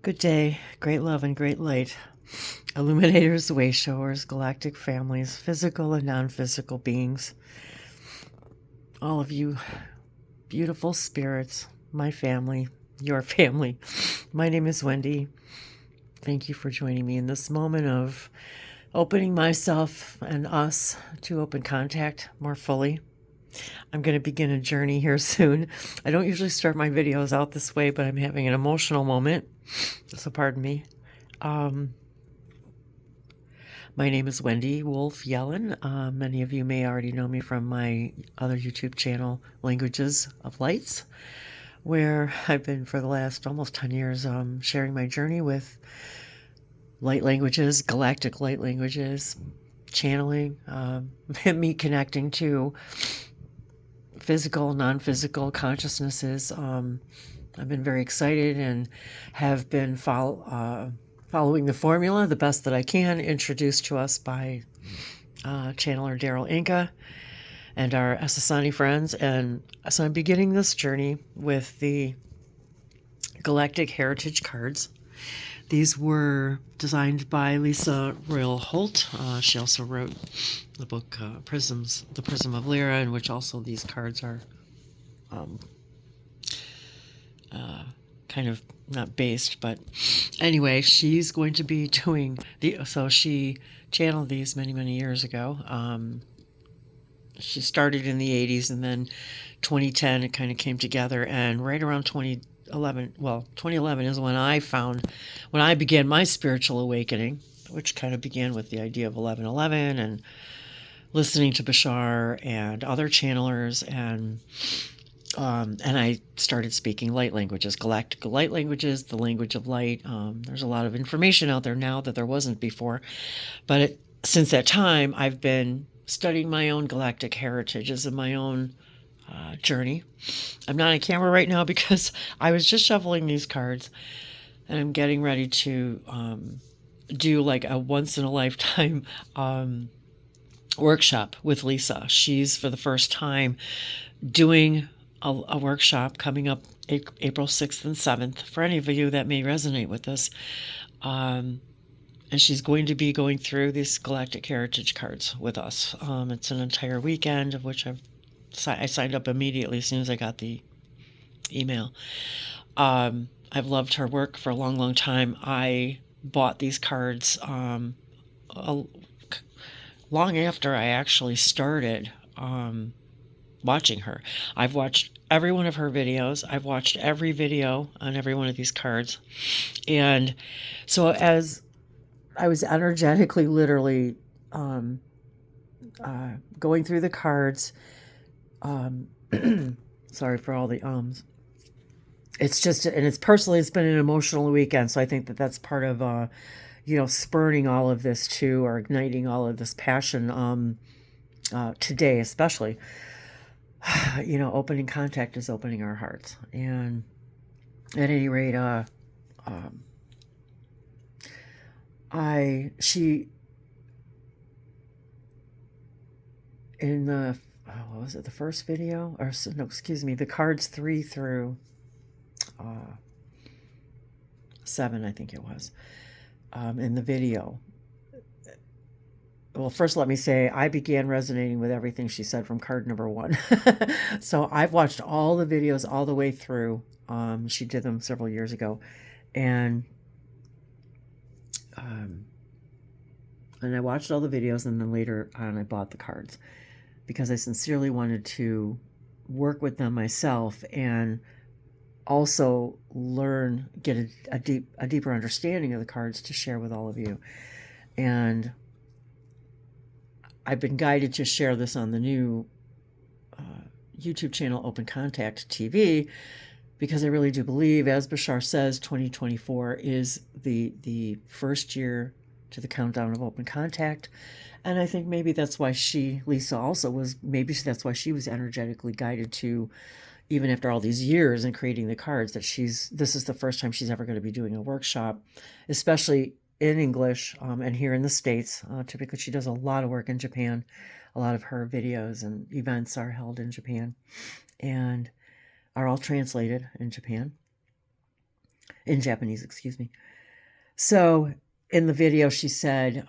Good day, great love and great light, illuminators, way showers, galactic families, physical and non-physical beings, all of you beautiful spirits, my family, your family. My name is Wendy. Thank you for joining me in this moment of opening myself and us to open contact more fully. I'm going to begin a journey here soon. I don't usually start my videos out this way, but I'm having an emotional moment, so pardon me. My name is Wendy Wolf Yellen. Many of you may already know me from my other YouTube channel, Languages of Lights, where I've been for the last almost 10 years sharing my journey with light languages, galactic light languages, channeling, me connecting to physical, non-physical consciousnesses. I've been very excited and have been following the formula the best that I can, introduced to us by channeler Daryl Inca and our Essassani friends. And so I'm beginning this journey with the Galactic Heritage cards. These were designed by Lyssa Holt. She also wrote the book Prisms, The Prism of Lyra, in which also these cards are kind of not based, but anyway, she's going to be doing so she channeled these many years ago. She started in the 80s, and then 2010 it kind of came together, and right around 2011 is when I began my spiritual awakening, which kind of began with the idea of 1111 and listening to Bashar and other channelers, and I started speaking light languages, galactic light languages, the language of light. There's a lot of information out there now that there wasn't before, but since that time, I've been studying my own galactic heritages and my own journey. I'm not on camera right now because I was just shuffling these cards, and I'm getting ready to do like a once-in-a-lifetime workshop with Lyssa. She's, for the first time, doing a workshop coming up April 6th and 7th, for any of you that may resonate with this. And she's going to be going through these Galactic Heritage cards with us. It's an entire weekend, of which I signed up immediately as soon as I got the email. I've loved her work for a long time. I bought these cards long after I actually started watching her. I've watched every one of her videos. I've watched every video on every one of these cards. And so as I was energetically, literally going through the cards, sorry for all the ums. It's just, and it's been an emotional weekend. So I think that that's part of, spurring all of this too, or igniting all of this passion today, especially. Opening contact is opening our hearts. And at any rate, in the, what was it, the first video? Or, no, excuse me, the cards 3 through 7, I think it was, in the video. Well, first let me say I began resonating with everything she said from card number 1. So I've watched all the videos all the way through. She did them several years ago. And I watched all the videos, and then later on I bought the cards because I sincerely wanted to work with them myself and also get a deeper understanding of the cards to share with all of you. And I've been guided to share this on the new YouTube channel Open Contact TV because I really do believe, as Bashar says, 2024 is the first year to the countdown of open contact. And I think maybe that's why Lyssa also was, that's why she was energetically guided to, even after all these years in creating the cards, that this is the first time she's ever going to be doing a workshop, especially in English, and here in the States. Typically she does a lot of work in Japan. A lot of her videos and events are held in Japan and are all translated in Japan. in Japanese, excuse me. So in the video, she said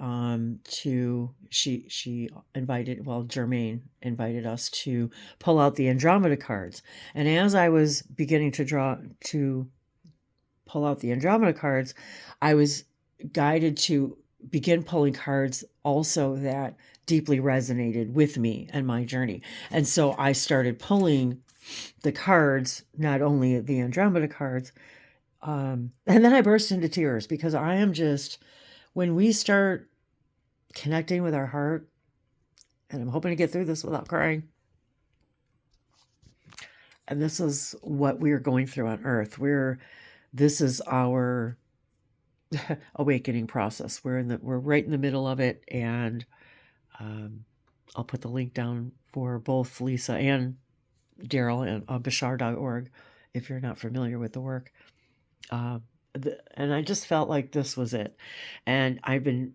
she invited, well, Germaine invited us to pull out the Andromeda cards. And as I was beginning to pull out the Andromeda cards, I was guided to begin pulling cards also that deeply resonated with me and my journey. And so I started pulling the cards, not only the Andromeda cards, and then I burst into tears because I am just, when we start connecting with our heart, and I'm hoping to get through this without crying. And this is what we're going through on Earth. This is our awakening process. We're right in the middle of it, and I'll put the link down for both Lyssa and Daryl and bashar.org if you're not familiar with the work. And I just felt like this was it. And I've been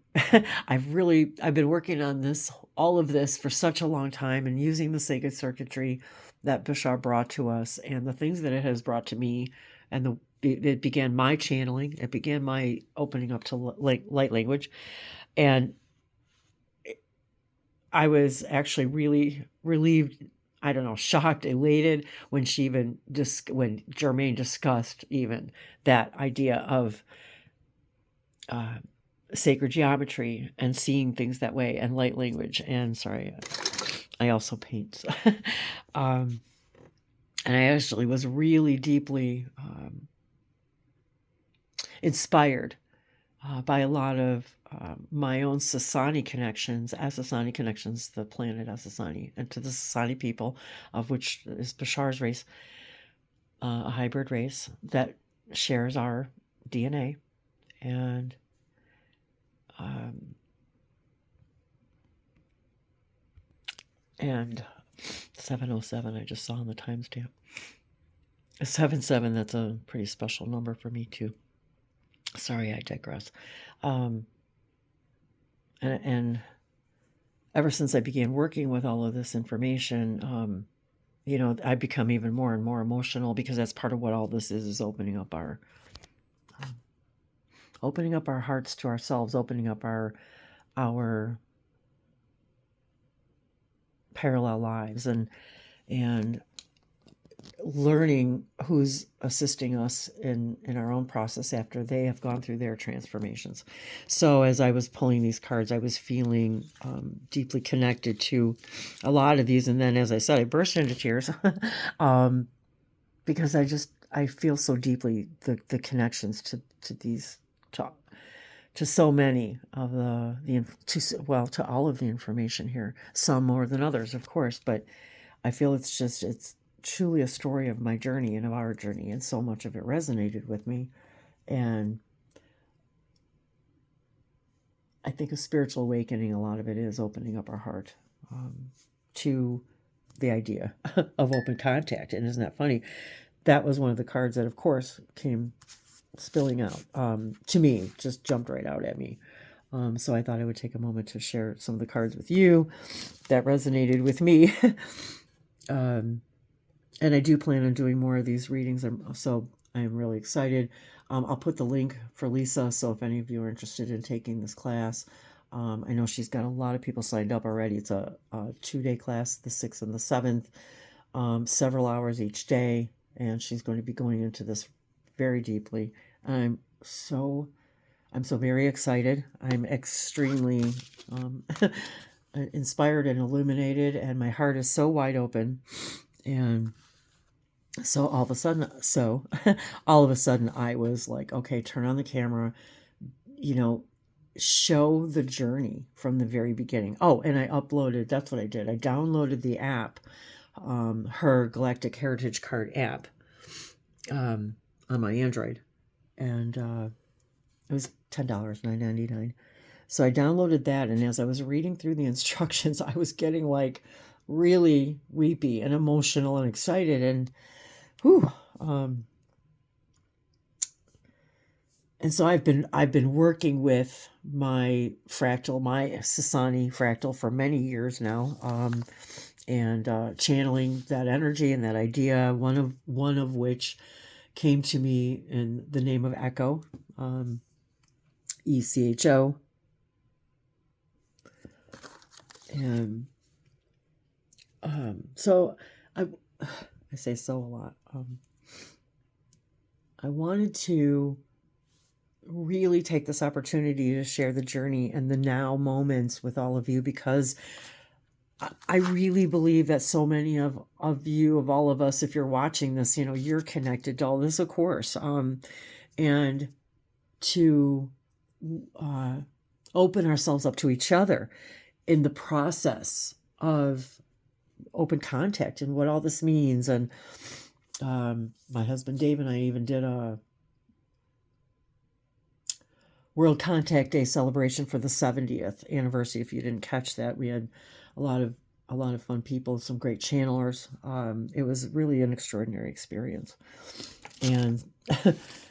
working on all of this for such a long time, and using the sacred circuitry that Bashar brought to us and the things that it has brought to me, and it began my channeling. It began my opening up to light language. And I was actually really relieved, I don't know, shocked, elated when when Germaine discussed even that idea of sacred geometry and seeing things that way, and light language. And sorry, I also paint. And I actually was really deeply inspired by a lot of my own Sasani connections, the planet Asasani, and to the Sasani people, of which is Bashar's race, a hybrid race that shares our DNA. And 707, I just saw on the timestamp. 77, that's a pretty special number for me too. Sorry, I digress. And ever since I began working with all of this information, I become even more and more emotional, because that's part of what all this is opening up our hearts to ourselves, opening up our parallel lives, and learning who's assisting us in our own process after they have gone through their transformations. So as I was pulling these cards, I was feeling deeply connected to a lot of these. And then, as I said, I burst into tears because I feel so deeply the connections to these, to so many of to all of the information here, some more than others, of course, but I feel it's truly a story of my journey and of our journey, and so much of it resonated with me. And I think a spiritual awakening, a lot of it is opening up our heart to the idea of open contact. And isn't that funny? That was one of the cards that, of course, came spilling out to me, just jumped right out at me. So I thought I would take a moment to share some of the cards with you that resonated with me. And I do plan on doing more of these readings, so I am really excited. I'll put the link for Lyssa, so if any of you are interested in taking this class, I know she's got a lot of people signed up already. It's a 2-day class, the 6th and the 7th, several hours each day, and she's going to be going into this very deeply. I'm so very excited. I'm extremely inspired and illuminated, and my heart is so wide open. And so all of a sudden I was like, okay, turn on the camera, show the journey from the very beginning. Oh, and that's what I did. I downloaded the app, her Galactic Heritage Card app, on my Android. And it was $10, $9.99. So I downloaded that, and as I was reading through the instructions, I was getting like really weepy and emotional and excited, and and so I've been working with my Sasani fractal for many years now, and channeling that energy and that idea. One of which came to me in the name of Echo, ECHO. And so I say so a lot. I wanted to really take this opportunity to share the journey and the now moments with all of you, because I really believe that so many of you, of all of us, if you're watching this, you're connected to all this, of course. And to open ourselves up to each other in the process of open contact and what all this means. And my husband Dave and I even did a World Contact Day celebration for the 70th anniversary. If you didn't catch that, we had a lot of fun people, some great channelers. It was really an extraordinary experience. And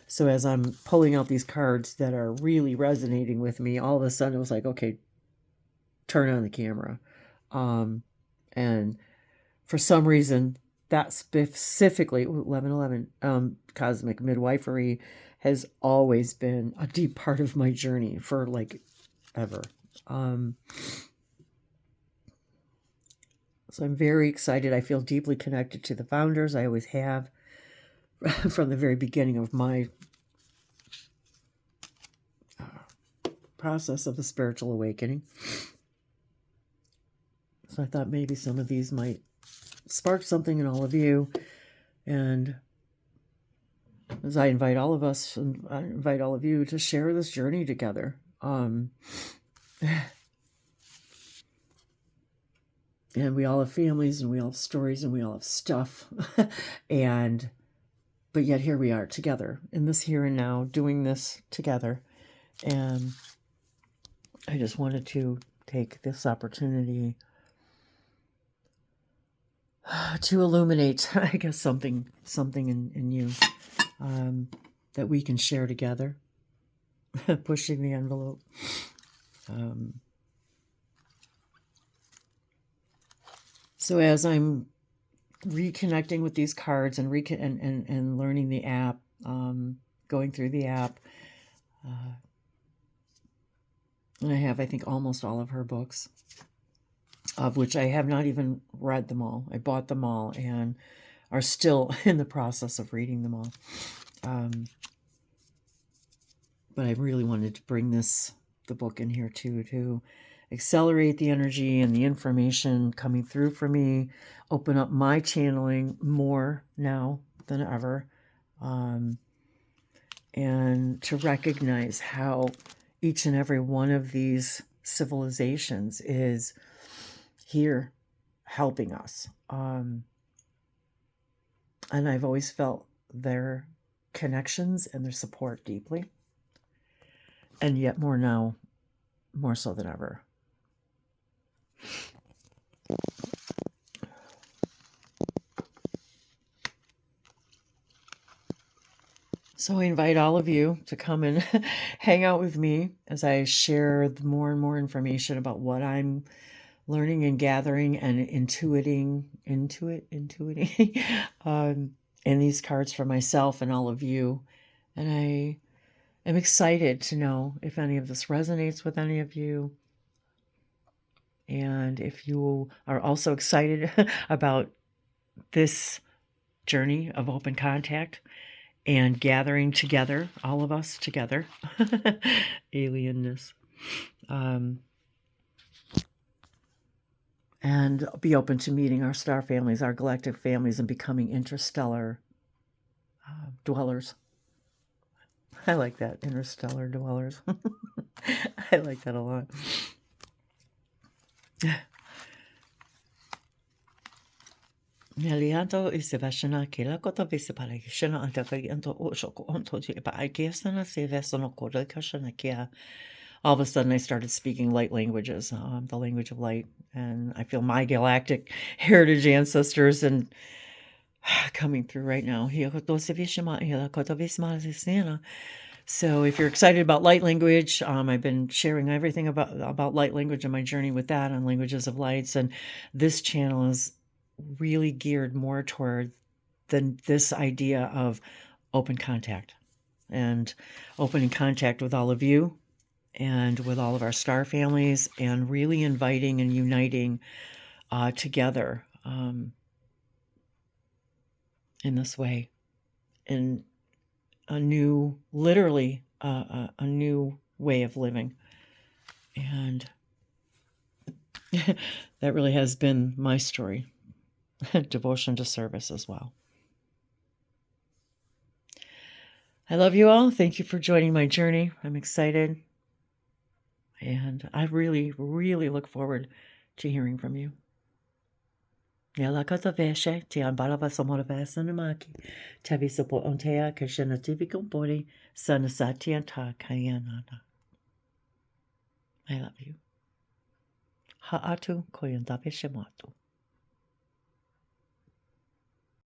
so as I'm pulling out these cards that are really resonating with me, all of a sudden it was like, okay, turn on the camera. And for some reason, that specifically, 1111, cosmic midwifery has always been a deep part of my journey for like ever. So I'm very excited. I feel deeply connected to the founders. I always have from the very beginning of my process of a spiritual awakening. So I thought maybe some of these might spark something in all of you. And as I invite all of us, and I invite all of you to share this journey together. And we all have families, and we all have stories, and we all have stuff. But yet here we are together in this here and now, doing this together. And I just wanted to take this opportunity to illuminate, I guess, something in you that we can share together, pushing the envelope. So as I'm reconnecting with these cards and and learning the app, going through the app, and I have, I think, almost all of her books, of which I have not even read them all. I bought them all and are still in the process of reading them all. But I really wanted to bring the book in here too, to accelerate the energy and the information coming through for me, open up my channeling more now than ever, and to recognize how each and every one of these civilizations is here helping us. And I've always felt their connections and their support deeply. And yet more now, more so than ever. So I invite all of you to come and hang out with me as I share more and more information about what I'm learning and gathering and intuiting in these cards for myself and all of you. And I am excited to know if any of this resonates with any of you. And if you are also excited about this journey of open contact and gathering together, all of us together, alienness, and be open to meeting our star families, our galactic families, and becoming interstellar dwellers. I like that, interstellar dwellers. I like that a lot. Nelianto isevashana kilakota visipalashana antakayanto oshoko onto jibaikesana sevesono kodakashana kia. All of a sudden I started speaking light languages, the language of light, and I feel my galactic heritage ancestors and coming through right now. So if you're excited about light language, I've been sharing everything about light language and my journey with that on Languages of Lights, and this channel is really geared more toward this idea of open contact, and opening contact with all of you and with all of our star families, and really inviting and uniting together in this way, in a new, literally a new way of living. And that really has been my story. Devotion to service as well. I love you all. Thank you for joining my journey. I'm excited. And I really, really look forward to hearing from you. Yala kata veshe, ti ambalava somora sanamaki, tabi support ontea, kashana tivikum body, sanasati anta kayanana. I love you. Ha'atu koyandabe shematu.